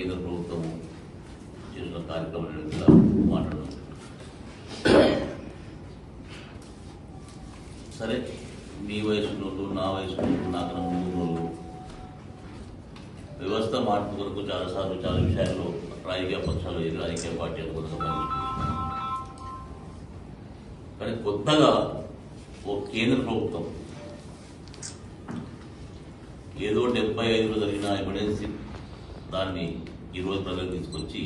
కేంద్ర ప్రభుత్వం చేసిన కార్యక్రమాల మీద మాట్లాడడం. సరే, మీ వయసు నా వయసు నాకన్నా ముందు వ్యవస్థ మార్పు కొరకు చాలాసార్లు చాలా విషయాల్లో రాజకీయ పక్షాలు రాజకీయ పార్టీ అనుకుంటున్నాం. కానీ కొత్తగా ఓ కేంద్ర ప్రభుత్వం ఏదో 75లో జరిగిన ఎమర్జెన్సీ దాన్ని ఈరోజు ప్రజలకు తీసుకొచ్చి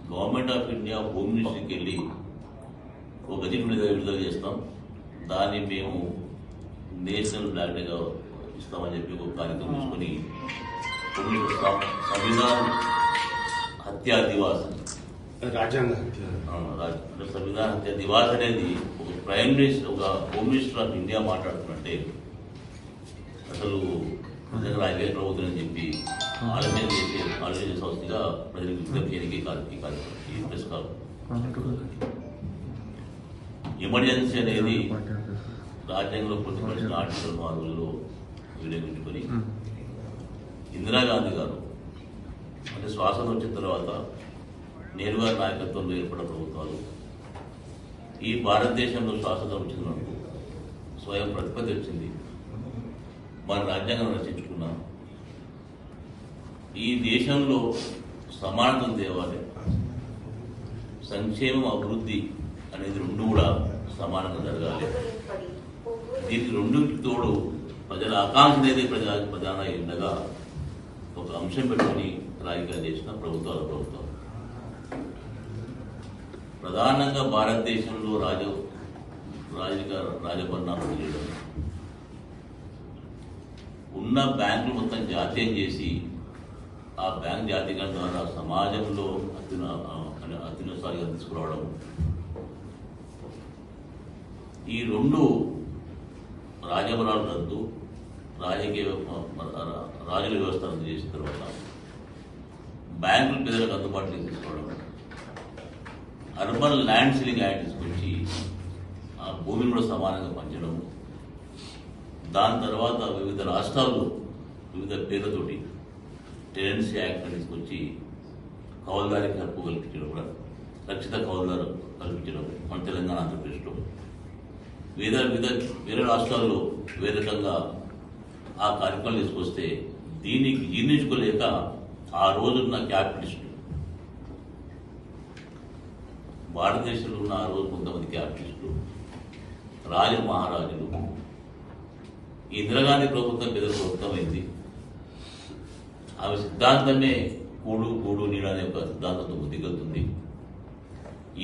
గవర్నమెంట్ ఆఫ్ ఇండియా హోమ్ మినిస్ట్రీకి వెళ్ళి ఒక గజెట్ విడుదల చేస్తాం, దాన్ని మేము నేషనల్ బ్లాక్గా ఇస్తామని చెప్పి ఒక కార్యక్రమం తీసుకొని సంవిధాన హత్యా దివాస్, రాజ్యాంగ సంవిధాన హత్యా దివాస్ అనేది ఒక ప్రైమ్ మినిస్టర్, ఒక హోమ్ మినిస్టర్ ఆఫ్ ఇండియా మాట్లాడుతున్నట్టే అసలు నిజంగా రాజకీయ ప్రభుత్వం అని చెప్పి ఆలోచన చేసే సంస్థగా ప్రజలకు విజ్ఞప్తి చేయడానికి ఈ ప్రెస్ కాల్. ఎమర్జెన్సీ అనేది రాజ్యాంగంలో పొందుపరిచిన ఆర్టికల్ 4లో వినియోగించుకొని ఇందిరాగాంధీ గారు అంటే స్వాతంత్రం వచ్చిన తర్వాత నెహ్రూ గారి నాయకత్వంలో ఏర్పడిన ప్రభుత్వాలు ఈ భారతదేశంలో స్వాతంత్రం వచ్చినందుకు స్వయం ప్రతిపత్తి వచ్చింది, మన రాజ్యాంగం రచించుకున్నాం. ఈ దేశంలో సమానతను తేవాలి, సంక్షేమం అభివృద్ధి అనేది రెండు కూడా సమానంగా జరగాలి. దీనికి రెండుకి తోడు ప్రజల ఆకాంక్ష అనేది ప్రధాన ఉండగా ఒక అంశం పెట్టుకుని రాజకీయాలు చేసిన ప్రభుత్వం ప్రధానంగా భారతదేశంలో రాజభరణాలు చేయడం, ఉన్న బ్యాంకులు మొత్తం జాతీయం చేసి ఆ బ్యాంక్ జాతీయం ద్వారా సమాజంలో అత్యున్నతాలుగా తీసుకురావడం, ఈ రెండు రాజభరణాలు రద్దు, రాజుల వ్యవస్థ రద్దు చేసిన తర్వాత బ్యాంకులు పేదలకు అందుబాటులోకి తీసుకోవడం, అర్బన్ ల్యాండ్ సీలింగ్ యాక్ట్ తీసుకొచ్చి ఆ భూమిని కూడా సమానంగా పంచడం, దాని తర్వాత వివిధ రాష్ట్రాల్లో వివిధ పేర్లతోటి టెనెన్సీ యాక్ట్ తీసుకొచ్చి కౌలుదారికి హక్కు కల్పించడం, కూడా రక్షిత కౌలుదారు కల్పించడం మన తెలంగాణ ఆంధ్రప్రదేశ్లో. వేరే రాష్ట్రాల్లో వేరే రకంగా ఆ కార్యక్రమాలు తీసుకొస్తే దీనికి జీర్ణించుకోలేక ఆ రోజున్న క్యాపిటలిస్టులు, భారతదేశంలో ఉన్న ఆ రోజు కొంతమంది క్యాపిటలిస్టులు, మహారాజులు, ఈ ఇందిరాగాంధీ ప్రభుత్వం పెద్ద ప్రభుత్వం అయింది. ఆమె సిద్ధాంతమే కూడు నీడ అనే ఒక సిద్ధాంతంతో బుద్ధిగలుతుంది.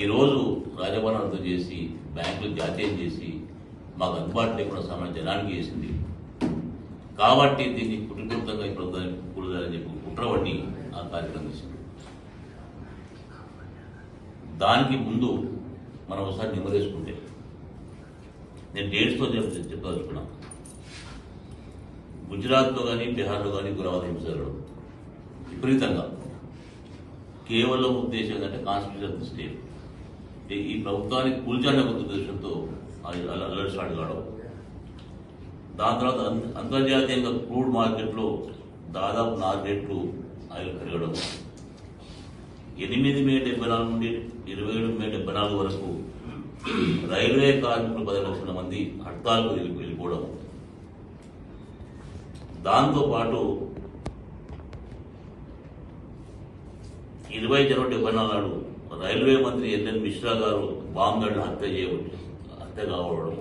ఈరోజు రాజభరణాలతో చేసి బ్యాంకులు జాతీయం చేసి మాకు అందుబాటు లేకుండా సమాజ జనానికి చేసింది. కాబట్టి దీన్ని కుటుంబంగా ఈ ప్రభుత్వానికి కూడదని చెప్పి కుట్రవన్నీ ఆ కార్యక్రమం చేసింది. దానికి ముందు మనం ఒకసారి నిమ్మదేసుకుంటే నేను డేట్స్తో చెప్పదలుచుకున్నాను. గుజరాత్లో కానీ బీహార్లో కానీ ఉగ్రవాద హింస జరగడం విపరీతంగా, కేవలం ఉద్దేశం ఏంటంటే కాన్స్టిట్యూషన్ ఆఫ్ ది స్టేట్, ఈ ప్రభుత్వానికి కూల్చాలనే ఉద్దేశంతో అలర్ట్ స్టార్ట్ కావడం. దాని తర్వాత అంతర్జాతీయంగా క్రూడ్ మార్కెట్లో దాదాపు 4 రెట్లు ఆయిల్ పెరగడం, 8 మే 74 నుండి 27 మే 74 వరకు రైల్వే కార్మికులు 10 లక్షల మంది హర్తాలకు వెళ్ళిపోవడం. దాంతోపాటు 20 జనవరి 74 నాడు రైల్వే మంత్రి ఎల్ఎన్ మిశ్రా గారు బాంబేలో హత్య కావడం.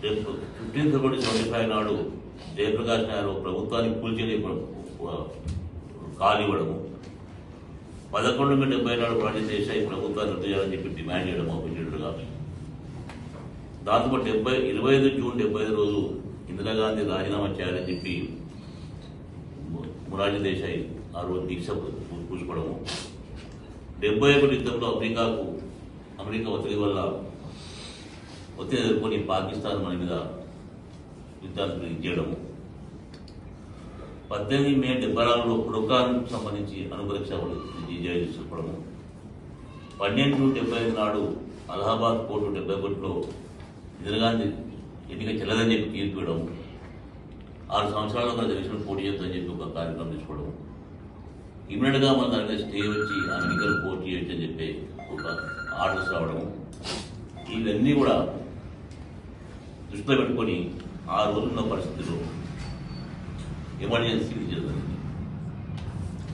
15 ఫిబ్రవరి 75 నాడు జయప్రకాష్ నాయుడు ప్రభుత్వానికి కూల్చేని కాలివ్వడము. 11 మే 70 నాడు పార్టీ దేశాయి ప్రభుత్వాన్ని రద్దు చేయాలని చెప్పి డిమాండ్ చేయడం అపోజిటర్గా. దాంతోపాటు 25 జూన్ 75 రోజు ఇందిరాగాంధీ రాజీనామా చేయాలని చెప్పి మొరార్జీ దేశాయి ఆ రోజు దీక్ష కూర్చుకోవడము. 71 యుద్ధంలో అమెరికా ఒత్తిడి వల్ల ఎదుర్కొని పాకిస్తాన్ మన మీద యుద్ధాన్ని చేయడము. 18 మే 74లో ఖురాన్కు సంబంధించి అనుపరీక్ష చెప్పడము. 12 జూన్ 75 నాడు అలహాబాద్ కోర్టు 71లో ఇందిరాగాంధీ ఎన్నిక చెల్లదని చెప్పి తీర్పు ఇవ్వడం. 6 సంవత్సరాల్లో ఒక ఎలక్షన్ పోటీ చేద్దామని చెప్పి ఒక కార్యక్రమం తీసుకోవడం, ఇమ్మీడియట్గా మన దాని మీద స్టే వచ్చి ఆ ఎన్నికలు పోటీ చేయొచ్చు అని చెప్పి ఒక ఆర్డర్స్ రావడం, ఇవన్నీ కూడా దృష్టిలో పెట్టుకొని ఆ రోజున్న పరిస్థితుల్లో ఎమర్జెన్సీ జరిగింది.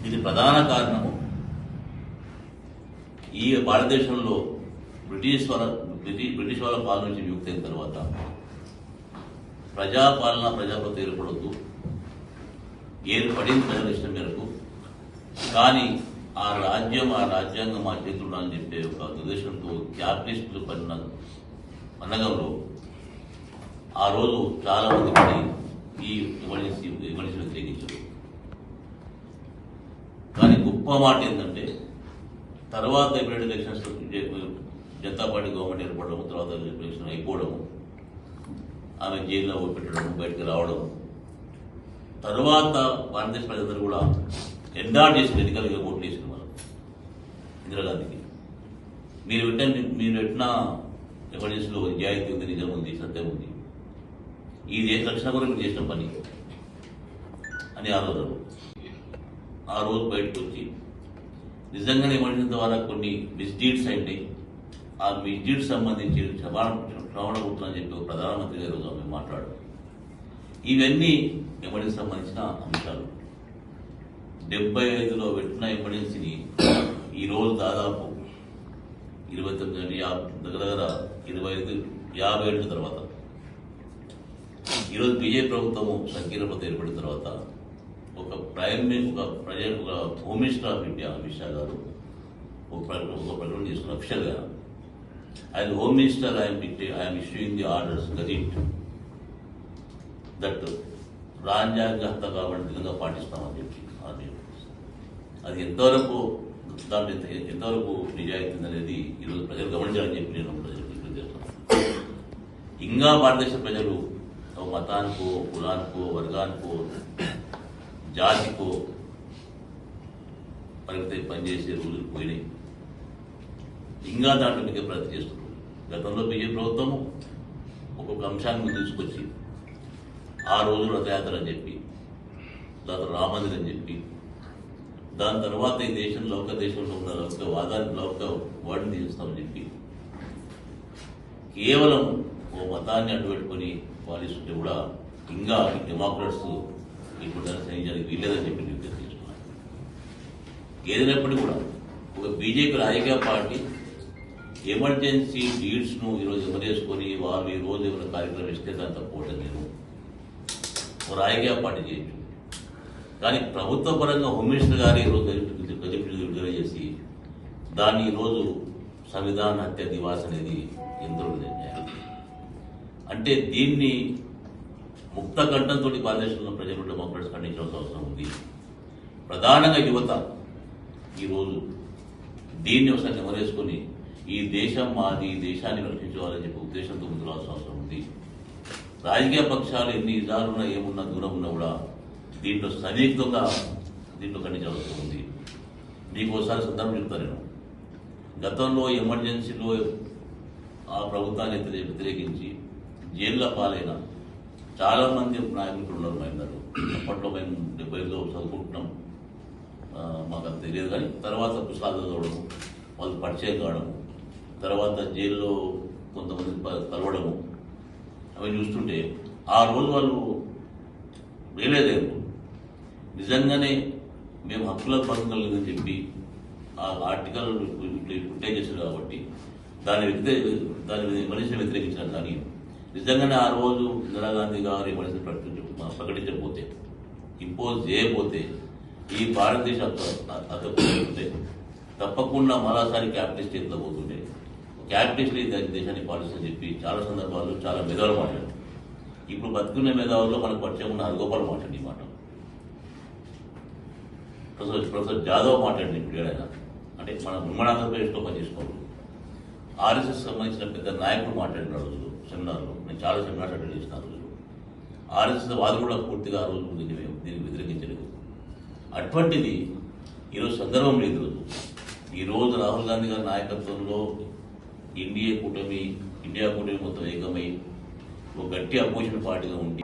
ఇది ప్రధాన కారణము ఈ భారతదేశంలో బ్రిటిష్ వాళ్ళ పాలన నుంచి విముక్తి అయిన తర్వాత ప్రజాపాలన ప్రజాప్రతి ఏర్పడద్దు, ఏర్పడింది ప్రజల ఇష్టం మేరకు, కానీ ఆ రాజ్యాంగం మా చేతుల్లో అని చెప్పే ఒక ఉద్దేశంతో క్యాపిటలిస్టులు పడిన పండగంలో ఆ రోజు చాలా మంది పడి ఈ ఎమర్జెన్సీ వ్యతిరేకించారు. కానీ గొప్ప మాట ఏంటంటే తర్వాత immediate elections Janata party government ఏర్పడడం, తర్వాత ఎలక్షన్ అయిపోవడము, ఆమె జైల్లో పెట్టడం, బయటకు రావడం, తర్వాత భారతదేశ ప్రజలందరూ కూడా ఎండార్ట్ చేసిన ఎన్నికలుగా ఓట్లు వేసిన వాళ్ళు ఇందిరాగాంధీకి. మీరు పెట్టిన ఎమర్జెన్సీలో నిజాయితీ ఉంది, నిజం ఉంది, సత్యం ఉంది, ఈ దేశ రక్షణ కూడా మీరు చేసిన పని అని ఆ రోజు బయటకు వచ్చి నిజంగానే ఎమర్జెన్సీ ద్వారా కొన్ని మిస్డీడ్స్ అయినాయి. ఆ మిస్డీడ్స్ సంబంధించి శ్రవణపుత్రం అని చెప్పి ప్రధానమంత్రి గారు మేము మాట్లాడారు. ఇవన్నీ ఎమర్జెన్సీ సంబంధించిన అంశాలు. 75లో పెట్టిన ఎమర్జెన్సీని ఈరోజు దాదాపు 29 దగ్గర 50 ఏళ్ళ తర్వాత ఈరోజు బీజేపీ ప్రభుత్వము సంకీర్ణత ఏర్పడిన తర్వాత ఒక home minister of India Amit Shah గారు ఒక ప్రకటన చేసుకున్న అఫీషియల్గా, ఆయన home minister I'm issuing the orders gazette that రాజ్యాంగత కాబట్టి విధంగా పాటిస్తామని చెప్పి అది ఎంతవరకు నిజాయితీ అనేది ఈరోజు ప్రజలు గమనించాలని చెప్పి నేను ప్రజలకు చేస్తున్నాను. ఇంకా భారతదేశ ప్రజలు మతానికో, కులానికో, వర్గానికో, జాతికో పనిచేసే రోజులు పోయినాయి. ఇంకా దాంట్లో మీకే ప్రయత్నం చేస్తున్నారు. గతంలో బీజేపీ ప్రభుత్వం ఒక్కొక్క అంశాన్ని ముందు తీసుకొచ్చి ఆ రోజు రథయాత్ర అని చెప్పి, దాని రామందిర్ అని చెప్పి, దాని తర్వాత ఈ దేశంలో ఉన్న లౌకిక వాడిని తీస్తామని చెప్పి కేవలం ఓ మతాన్ని అడ్డుపెట్టుకొని పాలిస్తుంటే కూడా ఇంకా డెమోక్రాట్స్ ఇప్పుడు సహించడానికి వీల్లేదని చెప్పి నిర్ణయం తీసుకున్నారు. ఏదైనప్పటికీ కూడా ఒక బీజేపీ రాజకీయ పార్టీ ఎమర్జెన్సీ లీడ్స్ను ఈరోజు ఎవరేసుకొని వాళ్ళు ఈరోజు ఏమైనా కార్యక్రమం ఇస్తే దాన్ని తప్పుకోవటం లేదు. ఒక రాజకీయ పార్టీ చేయొచ్చు, కానీ ప్రభుత్వ పరంగా హోమ్ మినిస్టర్ గారు ఈరోజు గజెట్ విడుదల చేసి దాన్ని ఈరోజు సంవిధాన హత్య దివాస్ అనేది ఎంతో అంటే దీన్ని ముక్త కంఠంతో భారతదేశంలో ప్రజలు డెమోక్రాట్స్ ఖండించాల్సిన అవసరం ఉంది. ప్రధానంగా యువత ఈరోజు దీన్ని ఒకసారి నెమరేసుకొని ఈ దేశం మాది, ఈ దేశాన్ని రక్షించుకోవాలని చెప్పి ఉద్దేశంతో ముందు రావాల్సిన అవసరం ఉంది. రాజకీయ పక్షాలు ఎన్ని ఇజాలున్నా ఏమున్నా దూరం ఉన్నా కూడా దీంట్లో సన్నిహితంగా ఖండించాల్సి ఉంది. మీకు ఒకసారి సందర్భం చెప్తాను నేను. గతంలో ఎమర్జెన్సీలో ఆ ప్రభుత్వాన్ని వ్యతిరేకించి జైల్లో పాలైన చాలామంది నాయకులు ఉన్నారు. మైనారు అప్పట్లో మేము 70లో చదువుకుంటున్నాం, మాకు అంత తెలియదు. కానీ తర్వాత పుస్తకాలు చదవడము, వాళ్ళు పరిచయం కావడము, తర్వాత జైల్లో కొంతమంది కలవడము, అవి చూస్తుంటే ఆ రోజు వాళ్ళు వేయలేదు. నిజంగానే మేము హక్కులకు భంగం కలిగిందని చెప్పి ఆ ఆర్టికల్ పుట్టే చేశారు కాబట్టి దాని మనిషిని వ్యతిరేకించారు. కానీ నిజంగానే ఆ రోజు ఇందిరాగాంధీ గారు ఈ మనిషిని ప్రకటించకపోతే, ఇంపోజ్ చేయకపోతే, ఈ భారతదేశ అతను తప్పకుండా మరోసారి క్యాపిటలిస్ట్ చేతిలో పోతుండే. క్యాపిటలిస్టులు ఈ దేశాన్ని పాలిస్తని చెప్పి చాలా సందర్భాల్లో చాలా మేధావులు మాట్లాడారు. ఇప్పుడు బతుకున్న మేధావుల్లో మనకు పరిచయం ఉన్న హరిగోపాల్ మాట్లాడి మాట, ప్రొఫెసర్ జాదవ్ మాట్లాడింది ఇప్పుడు ఏడైనా, అంటే మన ఉమ్మడి ఆంధ్రప్రదేశ్లో పనిచేసుకోవాలి. ఆర్ఎస్ఎస్ సంబంధించిన పెద్ద నాయకులు మాట్లాడిన రోజులు సెమినార్లో, నేను చాలా సెమినార్స్ అటెండ్ చేసిన రోజులు, ఆర్ఎస్ఎస్ వాళ్ళు కూడా పూర్తిగా ఆ రోజు దీనికి వ్యతిరేకించలేదు. అటువంటిది ఈరోజు సందర్భం లేదు. ఈరోజు రాహుల్ గాంధీ గారి నాయకత్వంలో ఇండియా కూటమి మొత్తం ఏకమై ఒక గట్టి అపోజిషన్ పార్టీగా ఉండి